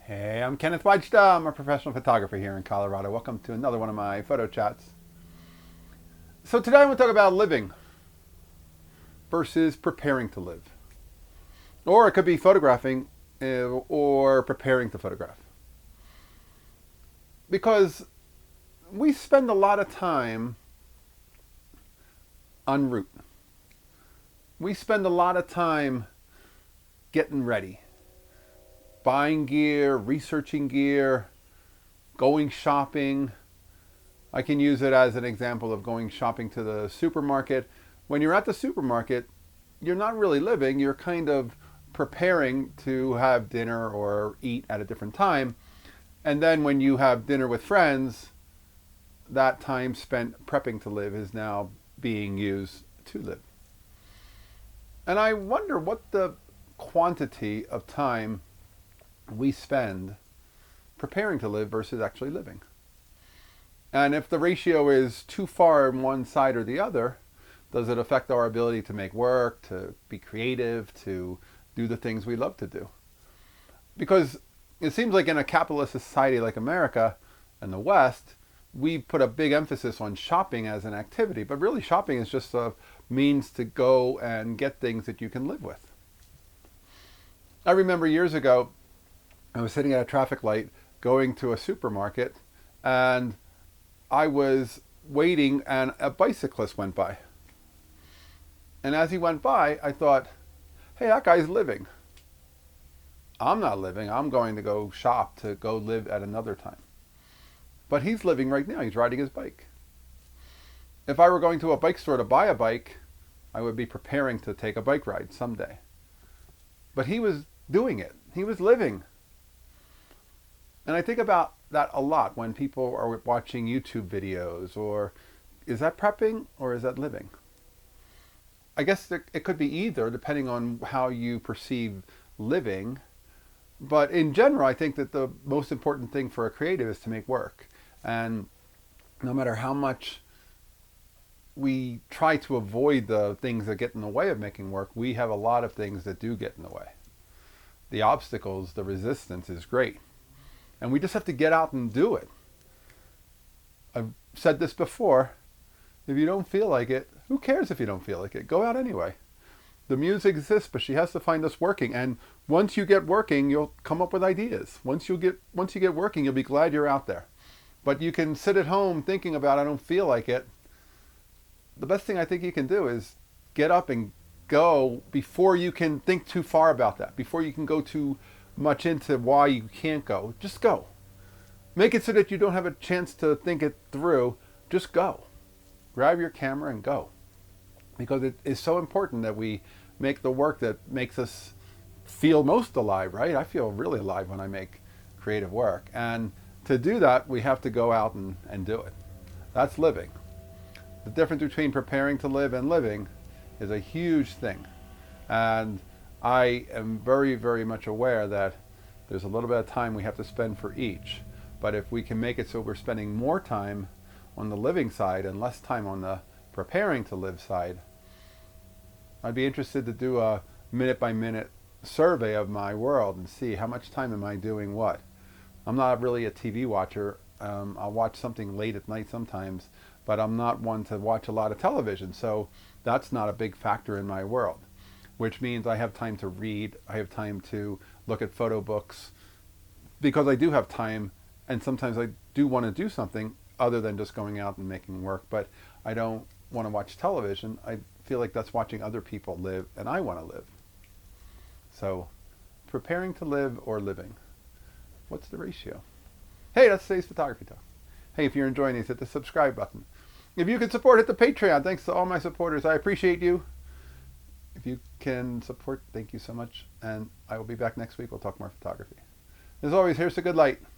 Hey, I'm Kenneth Wajda. I'm a professional photographer here in Colorado. Welcome to another one of my photo chats. So today I want to talk about living versus preparing to live. Or it could be photographing or preparing to photograph. Because we spend a lot of time en route. We spend a lot of time getting ready. Buying gear, researching gear, going shopping. I can use it as an example of going shopping to the supermarket. When you're at the supermarket, you're not really living, you're kind of preparing to have dinner or eat at a different time. And then when you have dinner with friends, that time spent prepping to live is now being used to live. And I wonder what the quantity of time we spend preparing to live versus actually living. And if the ratio is too far on one side or the other, does it affect our ability to make work, to be creative, to do the things we love to do? Because it seems like in a capitalist society like America and the West, we put a big emphasis on shopping as an activity, but really shopping is just a means to go and get things that you can live with. I remember years ago, I was sitting at a traffic light going to a supermarket, and I was waiting and a bicyclist went by. And as he went by, I thought, hey, that guy's living. I'm not living. I'm going to go shop to go live at another time. But he's living right now. He's riding his bike. If I were going to a bike store to buy a bike, I would be preparing to take a bike ride someday. But he was doing it. He was living. And I think about that a lot when people are watching YouTube videos, or is that prepping or is that living? I guess it could be either, depending on how you perceive living. But in general, I think that the most important thing for a creative is to make work. And no matter how much we try to avoid the things that get in the way of making work, we have a lot of things that do get in the way. The obstacles, the resistance is great. And we just have to get out and do it. I've said this before. If you don't feel like it, who cares if you don't feel like it? Go out anyway. The muse exists, but she has to find us working. And once you get working, you'll come up with ideas. Once you get working, you'll be glad you're out there. But you can sit at home thinking about, I don't feel like it. The best thing I think you can do is get up and go before you can think too far about that, before you can go too much into why you can't go. Just go. Make it so that you don't have a chance to think it through. Just go. Grab your camera and go. Because it is so important that we make the work that makes us feel most alive, right? I feel really alive when I make creative work. And to do that, we have to go out and do it. That's living. The difference between preparing to live and living is a huge thing. And I am very, very much aware that there's a little bit of time we have to spend for each. But if we can make it so we're spending more time on the living side and less time on the preparing to live side, I'd be interested to do a minute-by-minute survey of my world and see how much time am I doing what. I'm not really a TV watcher. I'll watch something late at night sometimes, but I'm not one to watch a lot of television, so that's not a big factor in my world. Which means I have time to read, I have time to look at photo books, because I do have time, and sometimes I do want to do something other than just going out and making work, but I don't want to watch television. I feel like that's watching other people live, and I want to live. So, preparing to live or living? What's the ratio? Hey, that's today's photography talk. Hey, if you're enjoying these, hit the subscribe button. If you can support, hit the Patreon. Thanks to all my supporters. I appreciate you. If you can support, thank you so much. And I will be back next week. We'll talk more photography. As always, here's the good light.